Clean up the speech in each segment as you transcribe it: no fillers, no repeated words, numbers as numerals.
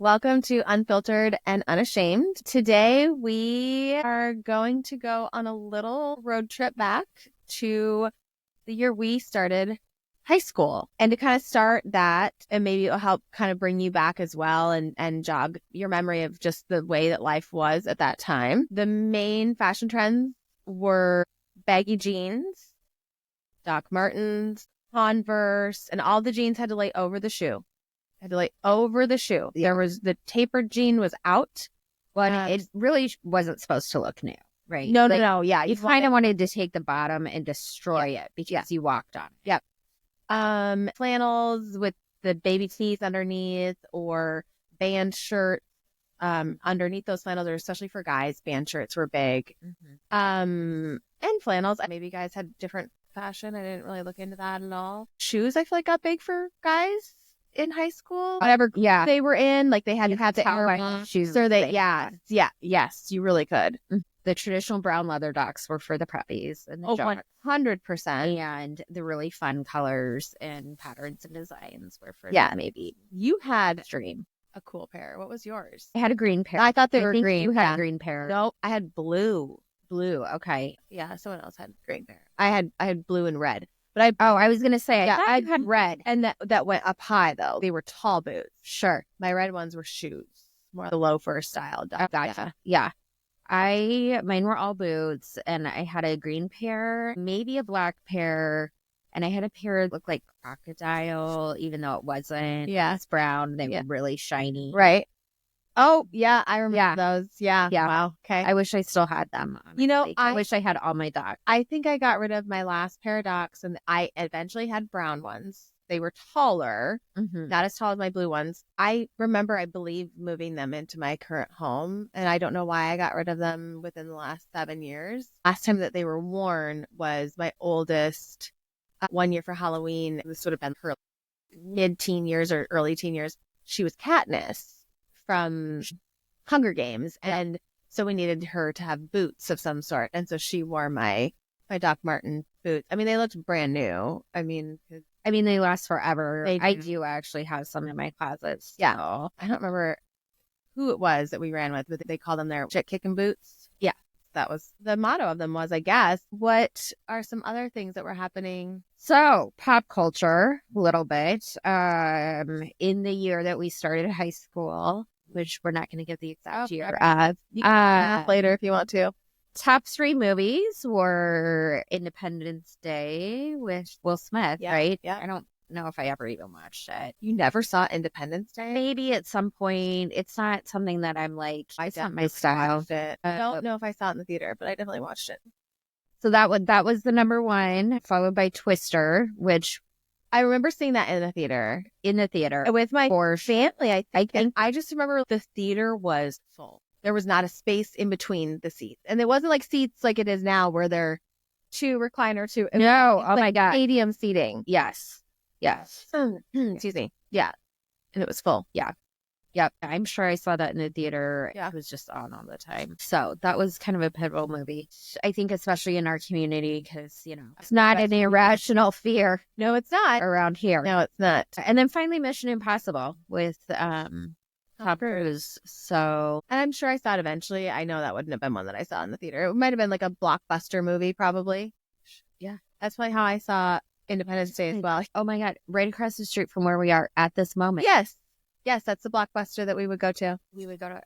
Welcome to Unfiltered and Unashamed. Today we are going to go on a little road trip back to the year we started high school. And to kind of start that, and maybe it'll help kind of bring you back as well and jog your memory of just the way that life was at that time. The main fashion trends were baggy jeans, Doc Martens, Converse, and all the jeans had to lay over the shoe. Yeah. There was the tapered jean was out. Well, it really wasn't supposed to look new, right? No. Yeah. You kind of wanted to take the bottom and destroy it because you walked on it. Yep. Flannels with the baby teeth underneath or band shirts. Underneath those flannels, or especially for guys, band shirts were big. And flannels. Maybe guys had different fashion. I didn't really look into that at all. Shoes, I feel like got big for guys in high school. Whatever, they were in, like they had the Air shoes. Yes, you really could. The traditional brown leather Docs were for the preppies and the 100%. And the really fun colors and patterns and designs were for maybe. You had Dream. a cool pair. What was yours? I had a green pair. I thought they were green. You had a green pair. No, I had blue. Blue, okay. Yeah, someone else had green pair. I had blue and red. But I was gonna say, I had red, and that went up high though. They were tall boots. Sure, my red ones were shoes, more the loafer style. Gotcha. Yeah, mine were all boots, and I had a green pair, maybe a black pair, and I had a pair that looked like crocodile, even though it wasn't. Yeah, it's brown. They were really shiny. Right. Oh, yeah, I remember those. Yeah. Wow. Okay. I wish I still had them. Honestly. I wish I had all my Docs. I think I got rid of my last pair of Docs, and I eventually had brown ones. They were taller, not as tall as my blue ones. I remember, I believe, moving them into my current home, and I don't know why I got rid of them within the last 7 years. Last time that they were worn was my oldest, 1 year for Halloween. This would have been her mid-teen years or early teen years. She was Katniss from Hunger Games, and so we needed her to have boots of some sort, and so she wore my Doc Marten boots. I mean, they looked brand new. I mean, they last forever. I do actually have some in my closets. Yeah, I don't remember who it was that we ran with, but they called them their shit kicking boots. Yeah, that was the motto of them, was, I guess. What are some other things that were happening? So, pop culture, a little bit. In the year that we started high school, which we're not going to give the exact year of. You can later if you want to. Top 3 movies were Independence Day with Will Smith, right? Yeah. I don't know if I ever even watched it. You never saw Independence Day? Maybe at some point. It's not something that I'm like, it's not my style. I don't know if I saw it in the theater, but I definitely watched it. So that was the number 1, followed by Twister, which I remember seeing that in the theater. With my family, I think. And I just remember the theater was full. There was not a space in between the seats. And it wasn't like seats like it is now where they're 2 recliner, 2. No, oh my God. Stadium seating. Yes. Excuse me. Yeah. And it was full. Yeah. Yep. I'm sure I saw that in the theater. Yeah. It was just on all the time. So that was kind of a pivotal movie. I think especially in our community because, it's not an irrational fear. No, it's not. Around here. No, it's not. And then finally Mission Impossible with Tom Cruise. So, and I'm sure I saw it eventually. I know that wouldn't have been one that I saw in the theater. It might have been like a blockbuster movie, probably. Yeah. That's probably how I saw Independence Day as well. Oh my God. Right across the street from where we are at this moment. Yes, that's the blockbuster that we would go to.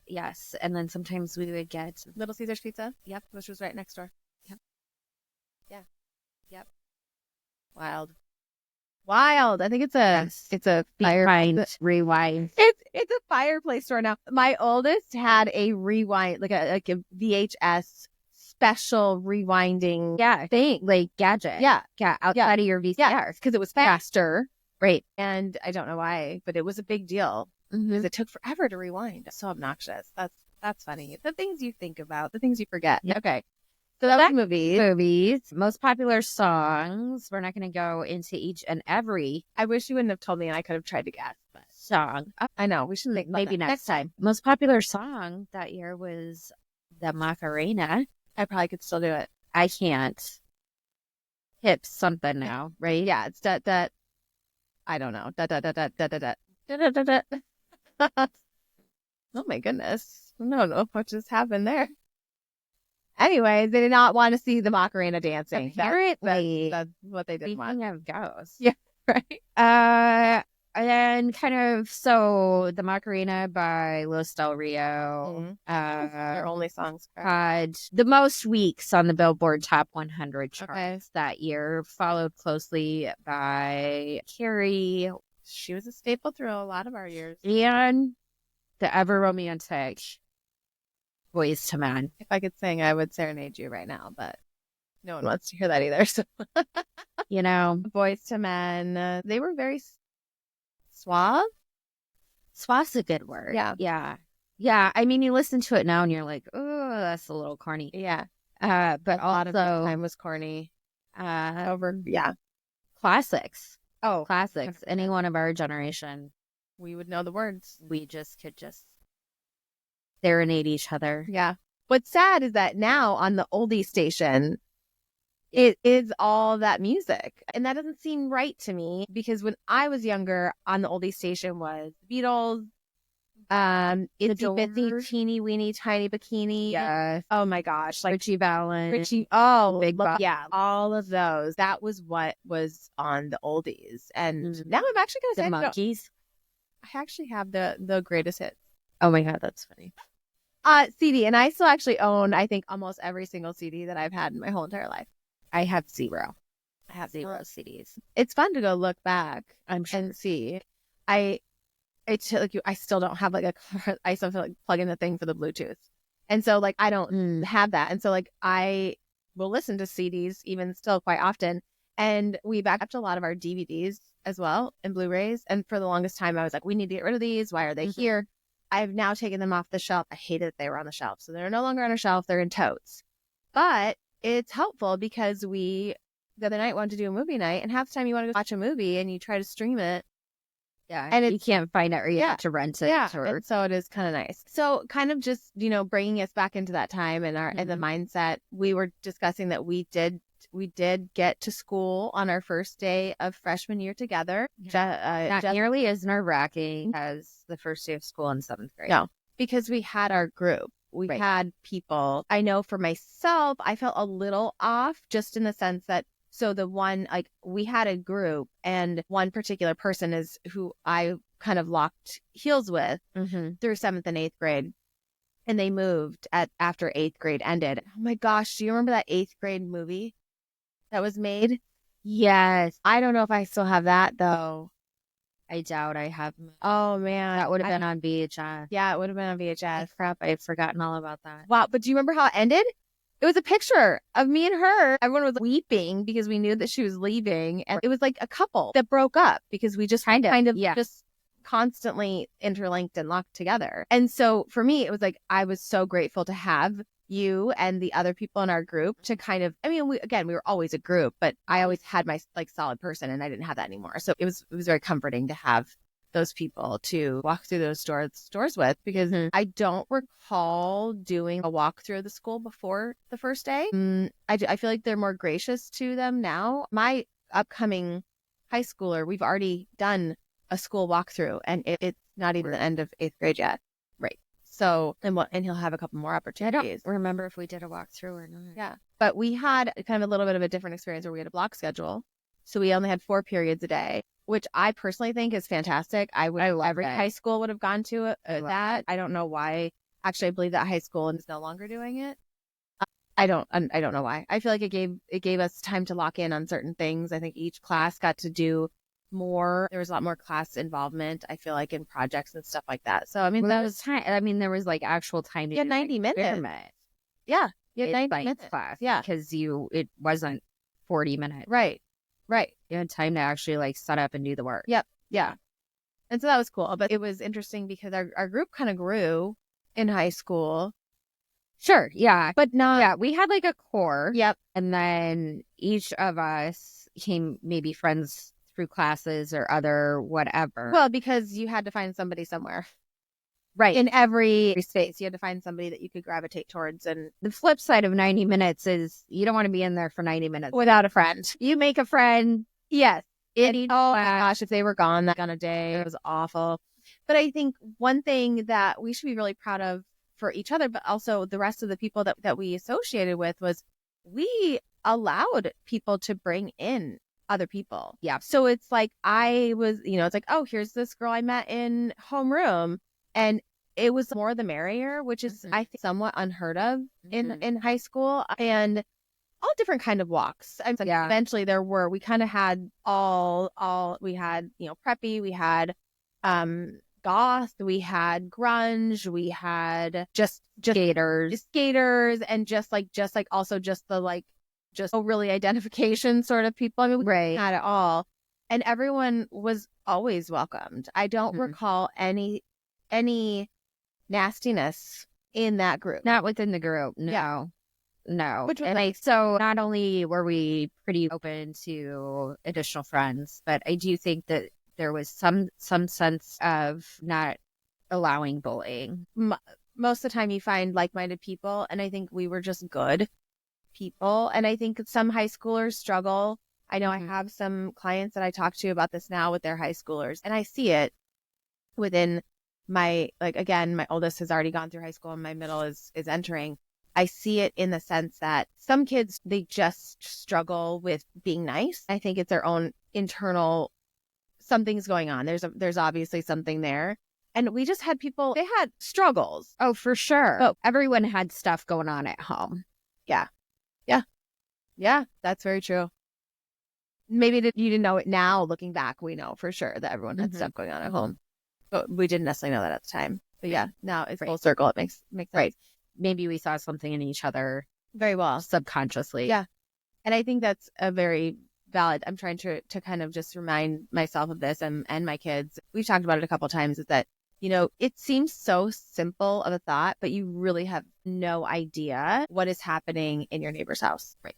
Yes. And then sometimes we would get Little Caesar's Pizza. Yep. Which was right next door. Yep. Yeah. Yep. Wild. I think it's a rewind. It's a fireplace store now. My oldest had a rewind, like a VHS special rewinding thing, like gadget. Yeah. Outside of your VCR. Because it was faster. Right. And I don't know why, but it was a big deal because it took forever to rewind. It's so obnoxious. That's funny. The things you think about, the things you forget. Yep. Okay. So that was movies. Most popular songs. We're not going to go into each and every. I wish you wouldn't have told me and I could have tried to guess. But song. I know. We should think maybe next time. Most popular song that year was the Macarena. I probably could still do it. I can't. Hip something now, right? Yeah, it's that. I don't know. Da da da da da da da da da da. Oh my goodness. No, what just happened there? Anyways, they did not want to see the Macarena dancing. Apparently, That's what they didn't want. speaking of ghosts. Yeah, right. And kind of, so the Macarena by Los Del Rio Their only songs, correct? had the most weeks on the Billboard Top 100 charts Okay. that year, followed closely by Carrie She was a staple through a lot of our years. and the ever romantic Boys to Men. If I could sing, I would serenade you right now, but no one wants to hear that either. So, You know, Boys to Men, they were very suave. swath's a good word. Yeah. Yeah. Yeah. I mean, you listen to it now and you're like, oh, that's a little corny. Yeah. But A lot of the also, time was corny. over Yeah. classics. Oh, Classics. 100%. Any one of our generation, We would know the words. we just could just serenade each other. Yeah. What's sad is that now on the oldie station, it is all that music. And that doesn't seem right to me because when I was younger, on the oldie station was Beatles, Itsy Bitsy Doors. Teeny Weeny Tiny Bikini. Yeah. Oh my gosh. Like Richie Valens. Big Bob. Yeah. All of those. That was what was on the oldies. And now I'm actually going to The say, Monkeys. I actually have the greatest hits. Oh my God, that's funny. CD. And I still actually own, I think, almost every single CD that I've had in my whole entire life. I have zero. I have Zero CDs. It's fun to go look back I'm sure. and see. It's like I still don't have like I still feel like plug in the thing for the Bluetooth. And so like I don't have that. And so like I will listen to CDs even still quite often. And we backed up to a lot of our DVDs as well and Blu-rays. And for the longest time I was like, we need to get rid of these. Why are they here? I've now taken them off the shelf. I hated that they were on the shelf. So they're no longer on a shelf. They're in totes. But it's helpful because we the other night wanted to do a movie night, and half the time you want to go watch a movie and you try to stream it. Yeah. And you can't find it or you have to rent it. Yeah. And so it is kind of nice. So kind of just, bringing us back into that time and our and the mindset, we were discussing that we did get to school on our first day of freshman year together. Not nearly as nerve-wracking as the first day of school in 7th grade. No, because we had our group. We had people. I know for myself, I felt a little off just in the sense that, so the one, like we had a group and one particular person is who I kind of locked heels with through 7th and 8th grade. And they moved after 8th grade ended. Oh my gosh. Do you remember that 8th grade movie that was made? Yes. I don't know if I still have that though. I doubt I have. Oh man. That would have been on VHS. Yeah, it would have been on VHS. Crap, I've forgotten all about that. Wow. But do you remember how it ended? It was a picture of me and her. Everyone was weeping because we knew that she was leaving. And it was like a couple that broke up because we just kind of just constantly interlinked and locked together. And so for me, it was like, I was so grateful to have you and the other people in our group to kind of, we were always a group, but I always had my like solid person and I didn't have that anymore. So it was very comforting to have those people to walk through those stores with, because I don't recall doing a walk through the school before the first day. I feel like they're more gracious to them now. My upcoming high schooler, we've already done a school walkthrough and it's not even the end of 8th grade yet. Right. So, and he'll have a couple more opportunities. I don't remember if we did a walkthrough or not. Yeah. But we had kind of a little bit of a different experience where we had a block schedule. So we only had 4 periods a day, which I personally think is fantastic. Every high school would have gone to that. I don't know why. Actually, I believe that high school is no longer doing it. I don't know why. I feel like it gave us time to lock in on certain things. I think each class got to do more. There was a lot more class involvement, I feel like, in projects and stuff like that. So that was time. There was like actual time to do 90 minutes. Yeah. You had 90 minutes class. Yeah. Because it wasn't 40 minutes. Right. You had time to actually like set up and do the work. Yep. Yeah. And so that was cool. But it was interesting because our group kind of grew in high school. Sure. Yeah. But not. Yeah. We had like a core. Yep. And then each of us became maybe friends through classes or other whatever. Well, because you had to find somebody somewhere. Right. In every space, you had to find somebody that you could gravitate towards. And the flip side of 90 minutes is you don't want to be in there for 90 minutes without a friend. You make a friend. Yes. Oh my gosh, if they were gone on a day, it was awful. But I think one thing that we should be really proud of for each other, but also the rest of the people that we associated with, was we allowed people to bring in other people. Yeah. So it's like I was, it's like, oh, here's this girl I met in homeroom. And it was more the merrier, which is, I think, somewhat unheard of in high school. And all different kind of walks. I mean, like, eventually we kind of had we had, preppy, we had goth, we had grunge, we had just skaters, and just like also just the like just really identification sort of people. I mean, we had it all, and everyone was always welcomed. I don't recall any nastiness in that group. Not within the group. No. Yeah. No. Which was nice. So not only were we pretty open to additional friends, but I do think that there was some sense of not allowing bullying. Most of the time you find like-minded people, and I think we were just good people. And I think some high schoolers struggle. I know I have some clients that I talk to about this now with their high schoolers, and I see it within my, like, again, my oldest has already gone through high school and my middle is entering. I see it in the sense that some kids, they just struggle with being nice. I think it's their own internal, something's going on. There's obviously something there. And we just had people, they had struggles. Oh, for sure. Oh, everyone had stuff going on at home. Yeah. Yeah. Yeah, that's very true. Maybe you didn't know it now. Looking back, we know for sure that everyone had stuff going on at home. But we didn't necessarily know that at the time. But yeah, now it's full circle. It makes sense. Right. Maybe we saw something in each other very well subconsciously. Yeah. And I think that's a very valid, I'm trying to kind of just remind myself of this and my kids. We've talked about it a couple of times, is that, it seems so simple of a thought, but you really have no idea what is happening in your neighbor's house. Right.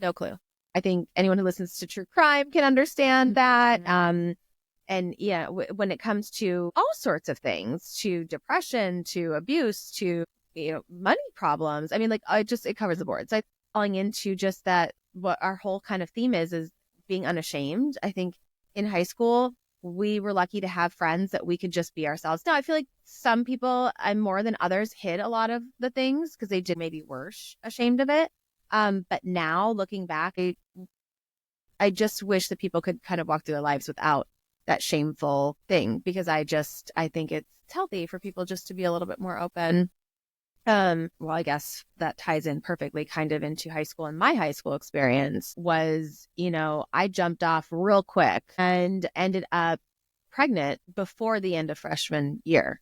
No clue. I think anyone who listens to true crime can understand that. And yeah, when it comes to all sorts of things, to depression, to abuse, to, money problems. I mean, like, it covers the board. So I'm falling into just that, what our whole kind of theme is being unashamed. I think in high school, we were lucky to have friends that we could just be ourselves. Now, I feel like some people, more than others, hid a lot of the things because they did maybe worse ashamed of it. But now looking back, I just wish that people could kind of walk through their lives without that shameful thing, because I think it's healthy for people just to be a little bit more open. Well, I guess that ties in perfectly kind of into high school, and my high school experience was, I jumped off real quick and ended up pregnant before the end of freshman year.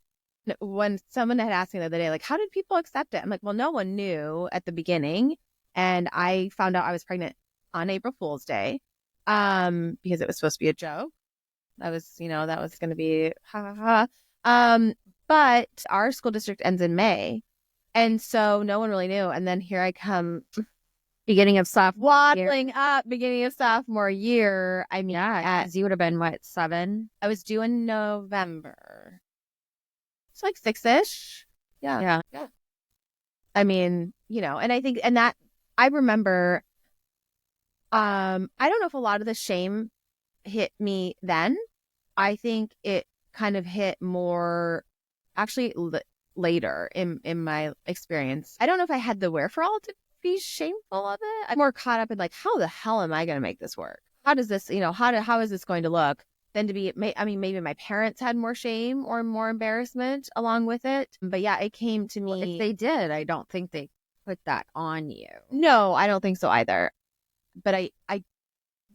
When someone had asked me the other day, like, how did people accept it? I'm like, well, no one knew at the beginning. And I found out I was pregnant on April Fool's Day, because it was supposed to be a joke. That was going to be ha ha ha. But our school district ends in May. And so no one really knew. And then here I come, beginning of sophomore year. I mean, because you would have been, what, 7? I was due in November. It's like 6-ish. Yeah. I mean, and I think, and that, I remember, I don't know if a lot of the shame hit me then. I think it kind of hit more actually later in my experience. I don't know if I had the wherewithal to be shameful of it. I'm more caught up in, like, how the hell am I going to make this work? How does this, how is this going to look? Than to be, maybe my parents had more shame or more embarrassment along with it. But yeah, it came to me. Well, if they did, I don't think they put that on you. No, I don't think so either. But I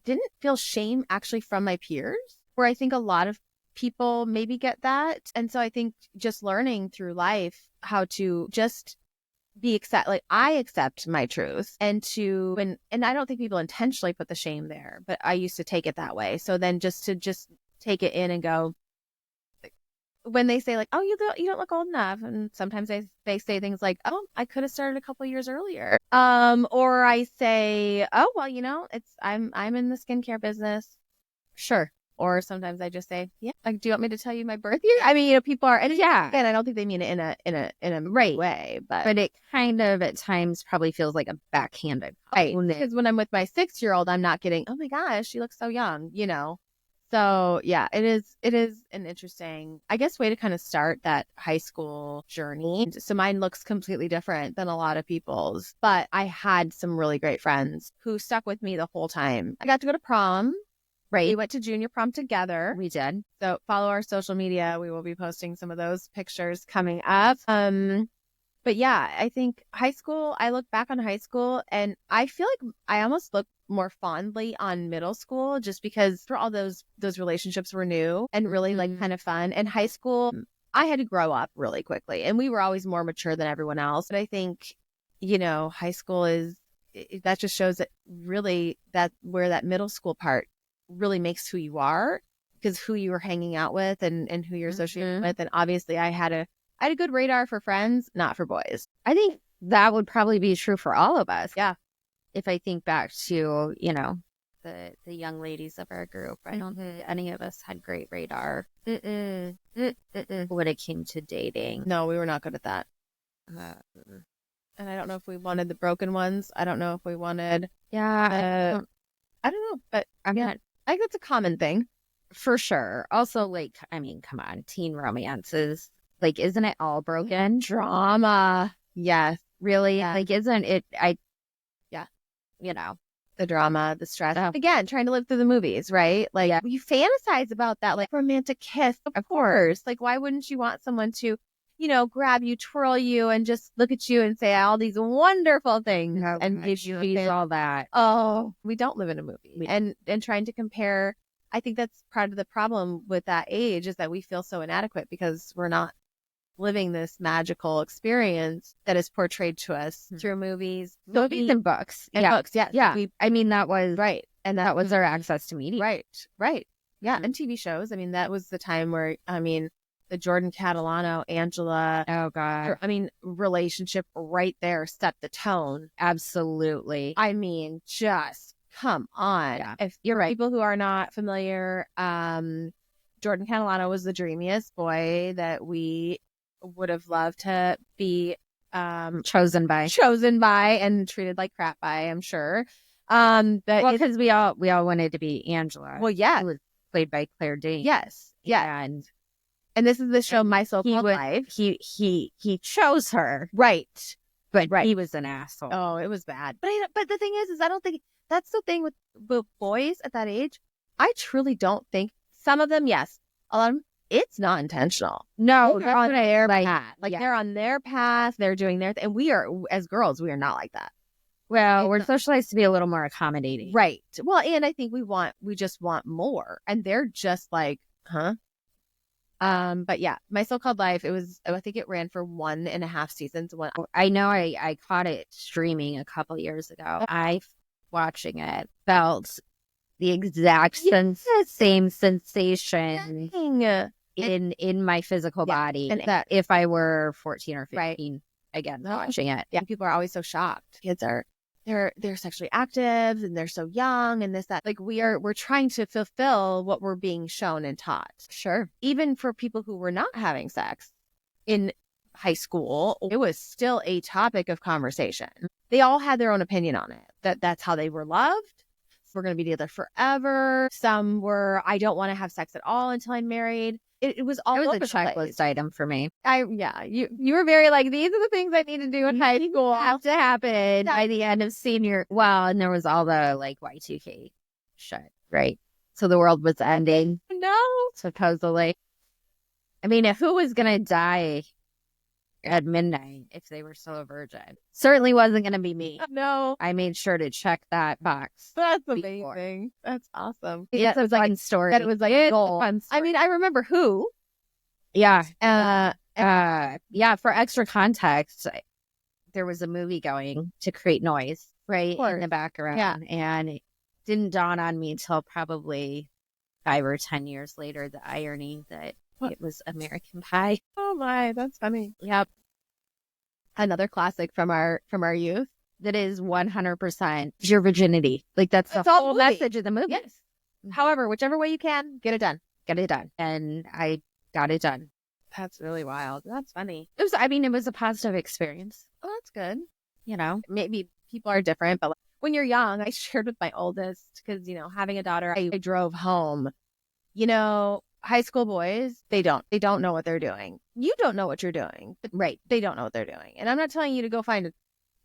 didn't feel shame actually from my peers, where I think a lot of people maybe get that. And so I think just learning through life how to just I accept my truth, and I don't think people intentionally put the shame there, but I used to take it that way. So then just take it in and go, when they say, like, oh, you don't look old enough. And sometimes they say things like, oh, I could have started a couple years earlier. Or I say, oh, well, I'm in the skincare business. Sure. Or sometimes I just say, yeah, like, do you want me to tell you my birth year? I mean, people are, and yeah, and I don't think they mean it in a right way, but it kind of at times probably feels like a backhanded compliment. Right. Because when I'm with my 6-year-old, I'm not getting, oh my gosh, she looks so young, So yeah, it is an interesting, I guess, way to kind of start that high school journey. So mine looks completely different than a lot of people's, but I had some really great friends who stuck with me the whole time. I got to go to prom. Right. We went to junior prom together. We did. So follow our social media. We will be posting some of those pictures coming up. But yeah, I think high school, I look back on high school and I feel like I almost look more fondly on middle school just because for all those relationships were new and really like kind of fun. And high school, I had to grow up really quickly and we were always more mature than everyone else. But I think, high school that just shows that really that where that middle school part really makes who you are because who you were hanging out with and who you're associated with. And obviously I had a good radar for friends, not for boys. I think that would probably be true for all of us. Yeah. If I think back to, the young ladies of our group, I don't think any of us had great radar when it came to dating. No, we were not good at that. And I don't know if we wanted the broken ones. I don't know if we wanted. Yeah. I don't know, but I think that's a common thing. For sure. Also, like, I mean, come on, teen romances. Like, isn't it all broken? Drama. Yes. Really? Yeah. Like, isn't it? Yeah. The drama, the stress. Again, trying to live through the movies, right? Like, you fantasize about that, like, romantic kiss. Of course. Like, why wouldn't you want someone to, grab you, twirl you, and just look at you and say all these wonderful things and give you all that? Oh, we don't live in a movie. And trying to compare, I think that's part of the problem with that age is that we feel so inadequate because we're not living this magical experience that is portrayed to us through movies and books. Books, yes. Yeah. I mean, that was right. And that was our access to media. Right. Yeah. And TV shows. I mean, that was the time where, the Jordan Catalano, Angela. Oh, God. Relationship right there set the tone. Absolutely. I mean, just come on. Yeah. If you're right. People who are not familiar, Jordan Catalano was the dreamiest boy that we would have loved to be chosen by and treated like crap by, I'm sure. Because we all wanted to be Angela. Well, yeah. Who was played by Claire Danes. Yes. Yeah. And this is the show My So-Called Life. He chose her. Right. But he was an asshole. Oh, it was bad. But the thing is I don't think that's the thing with boys at that age. I truly don't think some of them, yes. A lot of them, it's not intentional. No, they're on their path. They're on their path. They're doing their thing. And we are, as girls, we are not like that. Well, we're socialized to be a little more accommodating. Right. Well, and I think we just want more. And they're just like, huh? But yeah, My So-Called Life, I think it ran for 1.5 seasons. I know I caught it streaming a couple years ago. Watching it felt the exact same sensation in my physical body. And that if I were 14 or 15, again, watching it. Yeah. People are always so shocked. Kids they're sexually active and they're so young and this, that. Like we're trying to fulfill what we're being shown and taught. Sure. Even for people who were not having sex in high school, it was still a topic of conversation. They all had their own opinion on it. That's how they were loved. We're going to be together forever. Some were, I don't want to have sex at all until I'm married. It was all over the checklist item for me. You were very like, these are the things I need to do in high school. Have to happen by the end of senior. Well, and there was all the like Y2K shit, right? So the world was ending. No. Supposedly. I mean, who was going to die at midnight if they were still a virgin? Certainly wasn't going to be me. No. I made sure to check that box. That's amazing. That's awesome. It was like a story. That it was like a goal. I mean, I remember who. Yeah. For extra context, there was a movie going to create noise, right? In the background. Yeah. And it didn't dawn on me until probably 5 or 10 years later, the irony that it was American Pie. Oh my, that's funny. Yep. Another classic from our youth. That is 100% your virginity. Like that's the whole message of the movie. Yes. However, whichever way you can, get it done. Get it done. And I got it done. That's really wild. That's funny. It was a positive experience. Oh, that's good. Maybe people are different, but when you're young, I shared with my oldest because, having a daughter, I drove home high school boys, they don't know what they're doing. You don't know what you're doing, but Right. they don't know what they're doing. And I'm not telling you to go find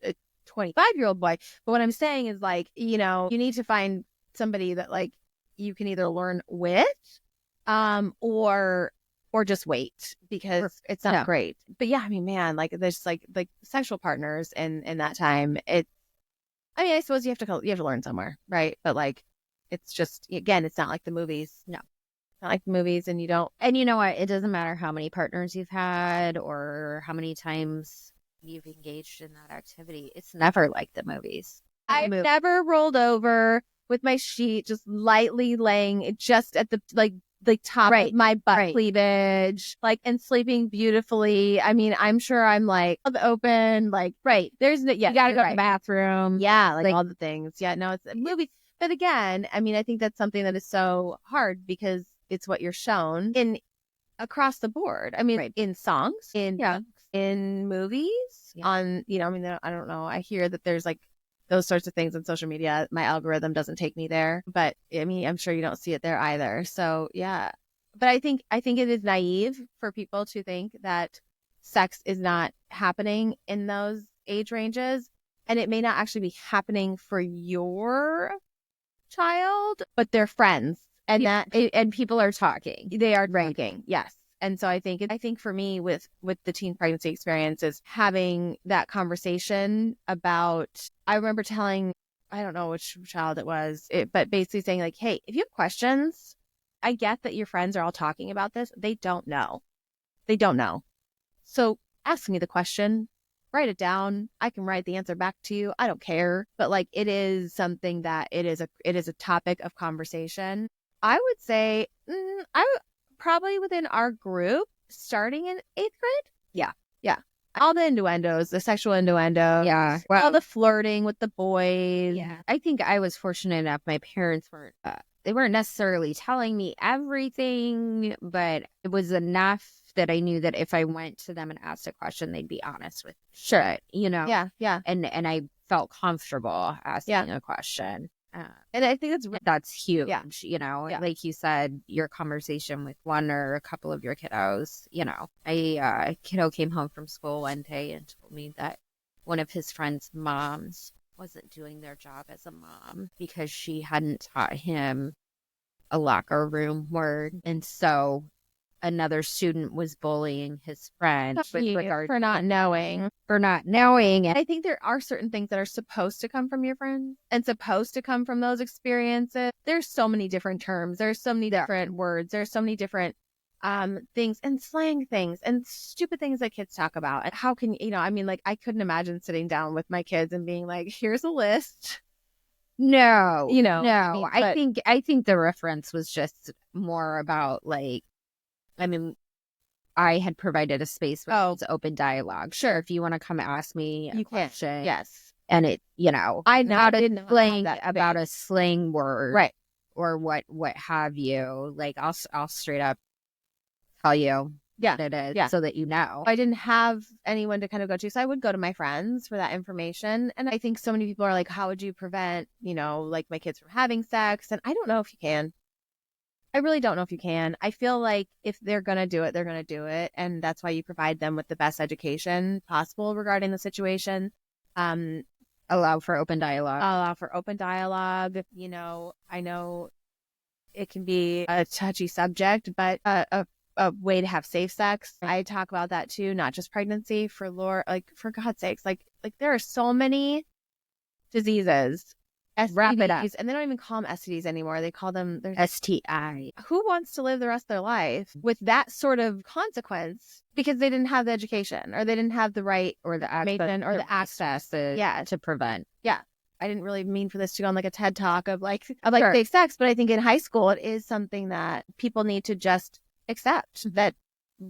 a 25-year-old boy, but what I'm saying is like, you need to find somebody that like you can either learn with, or just wait because it's not great. But yeah, I mean, man, like there's like sexual partners in that time. I suppose you have to learn somewhere, right? But like, it's just, again, it's not like the movies. No. It's not like the movies, and you don't. And you know what? It doesn't matter how many partners you've had or how many times you've engaged in that activity. It's never like the movies. I've never rolled over with my sheet just lightly laying just at the top of my butt cleavage, like, and sleeping beautifully. I mean, I'm sure I'm like open, like, there's no, yeah, you gotta go to the bathroom. Yeah, like all the things. Yeah, no, it's a movie. But again, I mean, I think that's something that is so hard because it's what you're shown in across the board. I mean, in songs, in movies, on, I mean, I don't know. I hear that there's like those sorts of things on social media. My algorithm doesn't take me there, but I mean, I'm sure you don't see it there either. So yeah, but I think it is naive for people to think that sex is not happening in those age ranges, and it may not actually be happening for your child, but they're friends, and and people are talking. They are talking, yes. And so I think for me with the teen pregnancy experience is having that conversation about. I remember telling, I don't know which child it was, but basically saying like, hey, if you have questions, I get that your friends are all talking about this. They don't know. So ask me the question, write it down. I can write the answer back to you. I don't care. But like, it is something that it is a topic of conversation. I would say, probably within our group, starting in 8th grade. Yeah. All the innuendos, the sexual innuendo. Yeah. Well, all the flirting with the boys. Yeah. I think I was fortunate enough. My parents they weren't necessarily telling me everything, but it was enough that I knew that if I went to them and asked a question, they'd be honest with me. Sure. Yeah. And I felt comfortable asking a question. And I think that's huge. Yeah. Like you said, your conversation with one or a couple of your kiddos. A kiddo came home from school one day and told me that one of his friend's moms wasn't doing their job as a mom because she hadn't taught him a locker room word. And so another student was bullying his friend for not knowing. And I think there are certain things that are supposed to come from your friends and supposed to come from those experiences. There's so many different terms. There's so many different words. There's so many different things and slang things and stupid things that kids talk about. And how can, I mean, like, I couldn't imagine sitting down with my kids and being like, here's a list. No. No. I think the reference was just more about like, I mean, I had provided a space where it's open dialogue. Sure, if you want to come ask me a question. Yes. And it, I didn't explain about a slang word. Right. Or what have you. Like, I'll straight up tell you what it is so that you know. I didn't have anyone to kind of go to, so I would go to my friends for that information. And I think so many people are like, how would you prevent, like my kids from having sex? And I don't know if you can. I really don't know if you can. I feel like if they're going to do it, they're going to do it. And that's why you provide them with the best education possible regarding the situation. Allow for open dialogue. I know it can be a touchy subject, but a way to have safe sex. I talk about that too, not just pregnancy, for God's sakes, like there are so many diseases. STDs, wrap it up. And they don't even call them STDs anymore. They call them STI. Who wants to live the rest of their life with that sort of consequence because they didn't have the education or they didn't have the right or the access to prevent? Yeah. I didn't really mean for this to go on like a TED talk of safe sex, but I think in high school it is something that people need to just accept that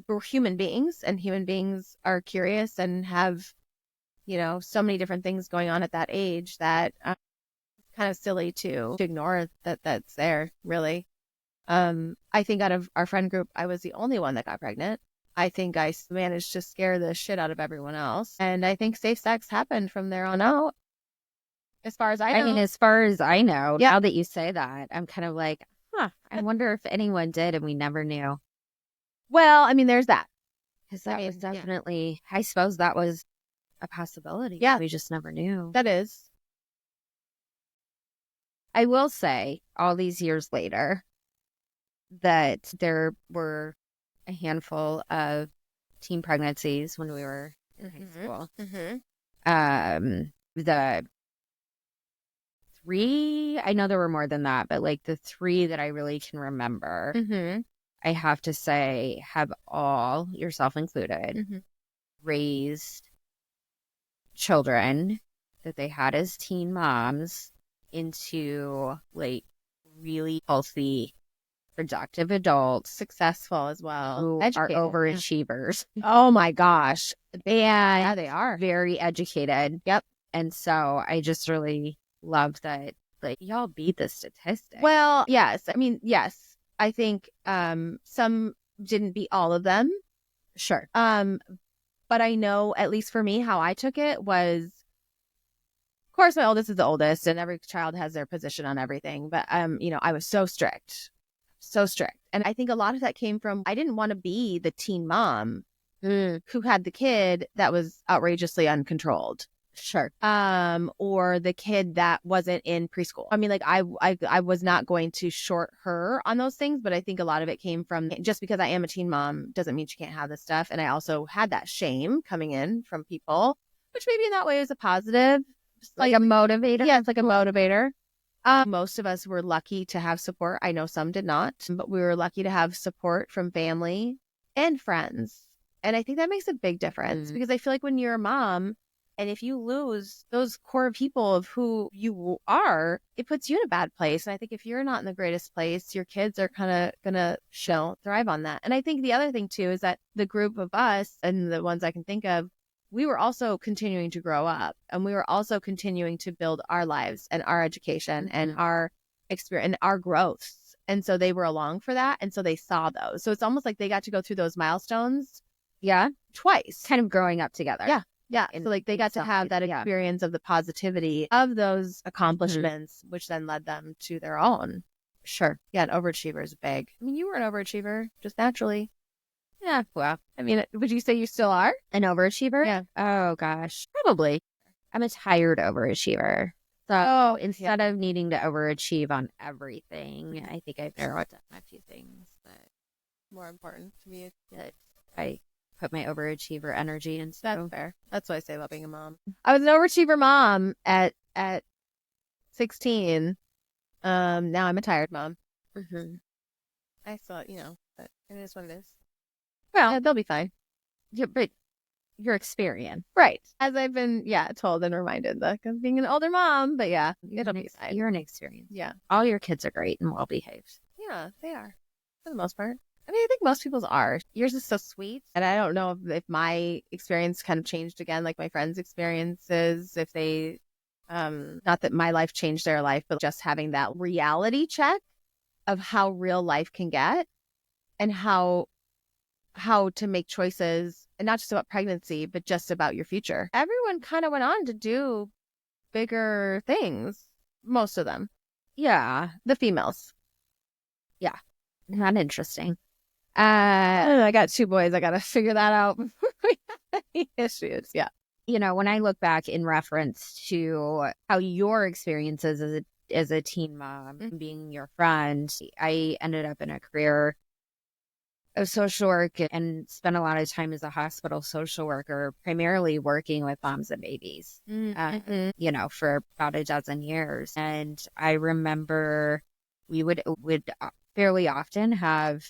we're human beings and human beings are curious and have, so many different things going on at that age that kind of silly to ignore that's there, really. I think out of our friend group, I was the only one that got pregnant. I think I managed to scare the shit out of everyone else. And I think safe sex happened from there on out. As far as I know. I mean, as far as I know, now that you say that, I'm kind of like, Huh. I wonder if anyone did and we never knew. Well, I mean, there's that. Because that was definitely, I suppose that was a possibility. Yeah. We just never knew. That is. I will say, all these years later, that there were a handful of teen pregnancies when we were in high school. The three, I know there were more than that, but like the three that I really can remember, I have to say, have all, yourself included, raised children that they had as teen moms into like really healthy, productive adults, successful as well, who educated. are overachievers. Oh my gosh. And they are very educated. Yep. And so I just really love that, like, y'all beat the statistics. Well, yes. I mean, yes. I think some didn't beat all of them. Sure. But I know, at least for me, how I took it was, of course, my oldest is the oldest, and every child has their position on everything. But I was so strict. And I think a lot of that came from, I didn't want to be the teen mom who had the kid that was outrageously uncontrolled. Sure. Or the kid that wasn't in preschool. I mean, like I was not going to short her on those things, but I think a lot of it came from, just because I am a teen mom doesn't mean she can't have this stuff. And I also had that shame coming in from people, which maybe in that way is a positive. Like a motivator? Yeah, it's like a motivator. Most of us were lucky to have support. I know some did not, but we were lucky to have support from family and friends. And I think that makes a big difference because I feel like when you're a mom, and if you lose those core people of who you are, it puts you in a bad place. And I think if you're not in the greatest place, your kids are kind of going to thrive on that. And I think the other thing too is that the group of us, and the ones I can think of, we were also continuing to grow up, and we were also continuing to build our lives and our education and our experience and our growths. And so they were along for that. And so they saw those. So it's almost like they got to go through those milestones. Yeah. Twice. Kind of growing up together. Yeah. Yeah. So like they got to have that experience of the positivity of those accomplishments, which then led them to their own. Sure. Yeah. An overachiever is big. I mean, you were an overachiever just naturally. Yeah. Well, I mean, would you say you still are an overachiever? Yeah. Oh gosh. Probably. I'm a tired overachiever. So instead of needing to overachieve on everything, I think I've narrowed down a few things that more important to me that I put my overachiever energy into. That's fair. That's what I say about being a mom. I was an overachiever mom at 16. Now I'm a tired mom. I thought, but it is what it is. Well, yeah, they'll be fine. Yeah, but your experience. Right. As I've been, told and reminded, like, of being an older mom, but it'll be fine. You're an experience. Yeah. All your kids are great and well behaved. Yeah, they are. For the most part. I mean, I think most people's are. Yours is so sweet. And I don't know if my experience kind of changed again, like my friends' experiences, if they, not that my life changed their life, but just having that reality check of how real life can get and how to make choices, and not just about pregnancy, but just about your future. Everyone kind of went on to do bigger things. Most of them. Yeah. The females. Yeah. Not interesting. I got 2 boys. I got to figure that out before we have any issues. Yeah. When I look back in reference to how your experiences as a teen mom, being your friend, I ended up in a career of social work and spent a lot of time as a hospital social worker, primarily working with moms and babies, for about a dozen years. And I remember we would fairly often have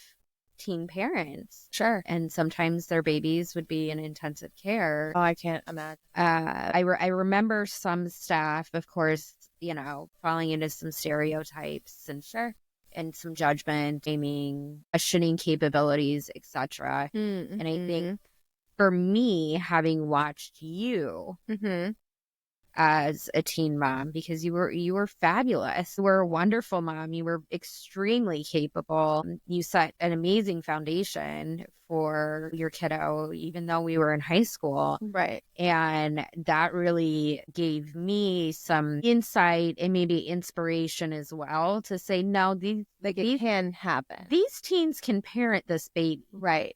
teen parents. Sure. And sometimes their babies would be in intensive care. Oh, I can't imagine. I remember some staff, of course, falling into some stereotypes and and some judgment, naming, questioning capabilities, etc. And I think for me, having watched you, as a teen mom because you were fabulous. You were a wonderful mom. You were extremely capable. You set an amazing foundation for your kiddo, even though we were in high school. Right. And that really gave me some insight and maybe inspiration as well to say, no, these can happen. These teens can parent this baby. Right.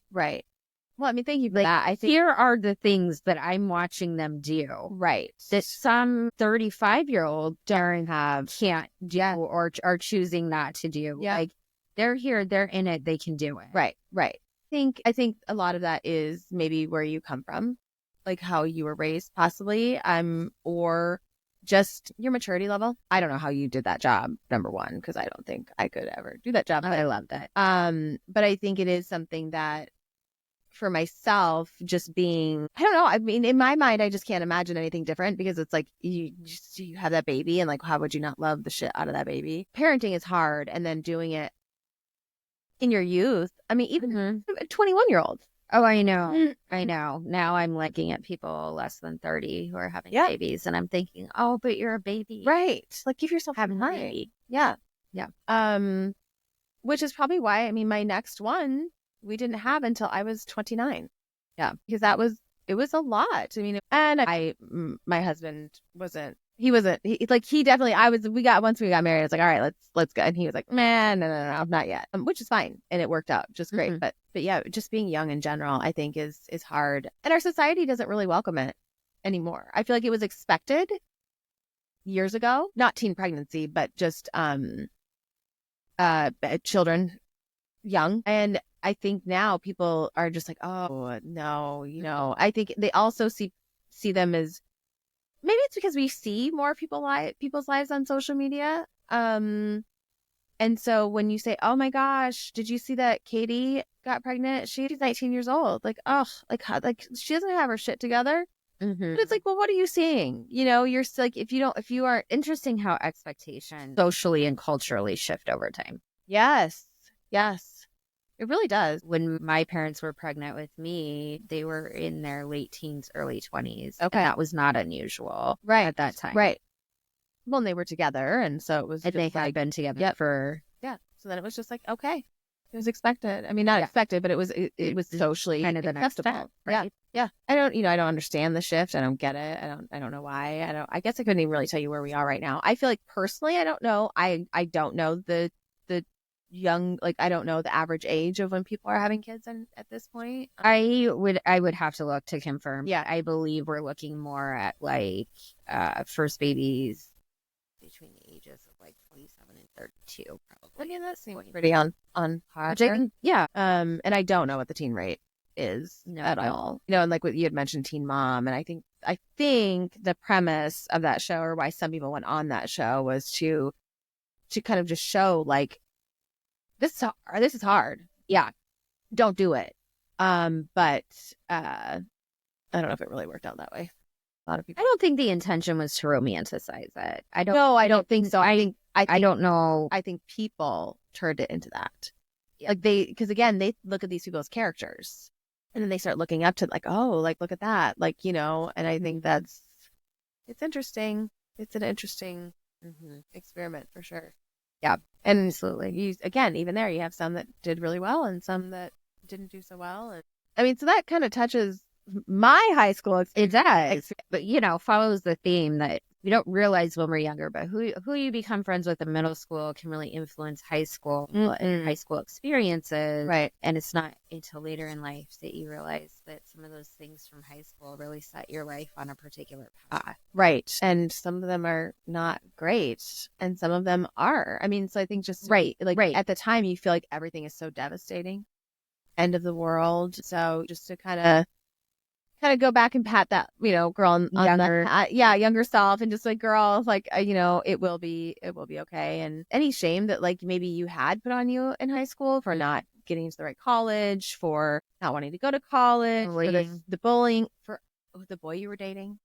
Well, I mean, thank you for that. I think here are the things that I'm watching them do. Right. That some 35-year-old can't do or are choosing not to do. Yeah. Like they're here, they're in it, they can do it. Right. I think a lot of that is maybe where you come from, like how you were raised possibly, or just your maturity level. I don't know how you did that job, number one, because I don't think I could ever do that job. I love that. But I think it is something that for myself, just being, I don't know. I mean, in my mind, I just can't imagine anything different because it's like you have that baby and like, how would you not love the shit out of that baby? Parenting is hard. And then doing it in your youth. I mean, even a 21-year-old. Oh, I know. I know. Now I'm looking at people less than 30 who are having babies and I'm thinking, oh, but you're a baby. Right. Like give yourself having time. a baby. Yeah. Yeah. Which is probably why, I mean, my next one, we didn't have until I was 29. Yeah. Because it was a lot. I mean, and my husband once we got married, I was like, all right, let's go. And he was like, man, no, not yet. Which is fine. And it worked out just great. But yeah, just being young in general, I think is hard. And our society doesn't really welcome it anymore. I feel like it was expected years ago, not teen pregnancy, but just, children young. And I think now people are just like, oh no, I think they also see them as, maybe it's because we see more people's lives on social media. And so when you say, oh my gosh, did you see that Katie got pregnant? She's 19 years old. Like, oh, like she doesn't have her shit together. But it's like, well, what are you seeing? You're like, if you are interesting how expectations socially and culturally shift over time. Yes. It really does. When my parents were pregnant with me, they were in their late teens, early 20s. Okay. And that was not unusual at that time. Right. Well, and they were together. And so it was. And they had been together for. Yeah. So then it was just like, okay. It was expected. I mean, not expected, but it was socially kind of the next step. Right? Yeah. I don't understand the shift. I don't get it. I don't know why. I guess I couldn't even really tell you where we are right now. I feel like personally, I don't know. I don't know the young, like I don't know the average age of when people are having kids at this point. I would have to look to confirm. Yeah, I believe we're looking more at like first babies between the ages of like 27 and 32 probably. I mean, that seems pretty on par. Yeah. And I don't know what the teen rate is at all. And like what you had mentioned, Teen Mom, and I think the premise of that show, or why some people went on that show, was to kind of just show like, this is hard. Yeah. Don't do it. But I don't know if it really worked out that way. A lot of people. I don't think the intention was to romanticize it. I don't think so. I don't know. I think people turned it into that. Like because again, they look at these people as characters, and then they start looking up to like, oh, like look at that, like and I think it's interesting. It's an interesting experiment for sure. Yeah, and absolutely. Even there, you have some that did really well and some that didn't do so well. And I mean, so that kind of touches my high school experience. It does, but follows the theme that we don't realize when we're younger, but who you become friends with in middle school can really influence high school and high school experiences. Right. And it's not until later in life that you realize that some of those things from high school really set your life on a particular path. Right. And some of them are not great and some of them are. I mean, so I think just at the time you feel like everything is so devastating. End of the world. So just to kind of go back and pat that, girl on younger self, and just like, girl, like, it will be okay. And any shame that like maybe you had put on you in high school for not getting into the right college, for not wanting to go to college, for the bullying, for the boy you were dating,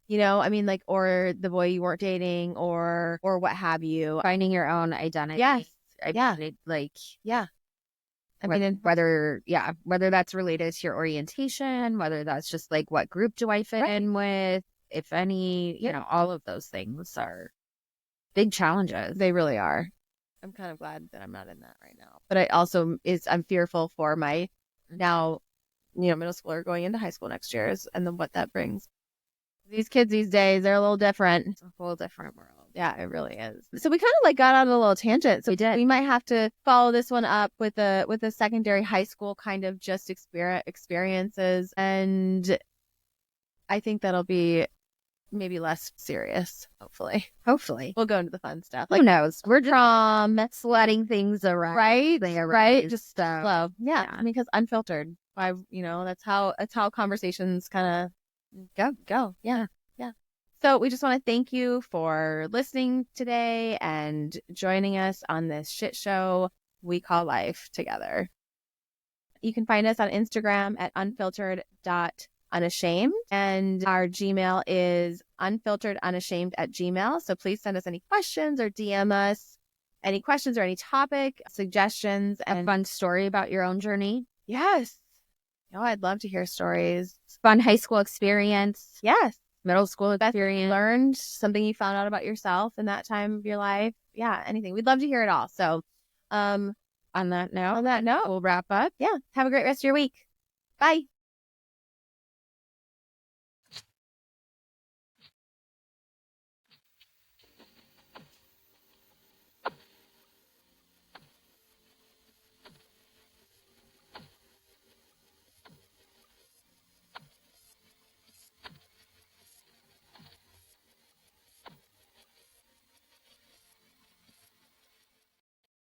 I mean, like, or the boy you weren't dating, or what have you. Finding your own identity. Yes. Yeah. I mean, whether that's related to your orientation, whether that's just like, what group do I fit in with? if any, all of those things are big challenges. They really are. I'm kind of glad that I'm not in that right now. But I'm fearful for my now, middle schooler going into high school next year and then what that brings. These kids these days, they're a little different. It's a whole different world. Yeah, it really is. So we kind of like got on a little tangent. So we might have to follow this one up with a secondary high school kind of just experiences. And I think that'll be maybe less serious, hopefully. We'll go into the fun stuff. Like, who knows? We're just letting things around. Right? Just slow. Yeah. I mean, because unfiltered. That's how conversations kind of go. Yeah. So we just want to thank you for listening today and joining us on this shit show we call life together. You can find us on Instagram at unfiltered.unashamed, and our Gmail is unfilteredunashamed@gmail. So please send us any questions or DM us any questions or any topic suggestions and a fun story about your own journey. Yes. I'd love to hear stories. Fun high school experience. Yes. Middle school experience. Learned something you found out about yourself in that time of your life. Yeah, anything. We'd love to hear it all. So on that note, we'll wrap up. Yeah. Have a great rest of your week. Bye.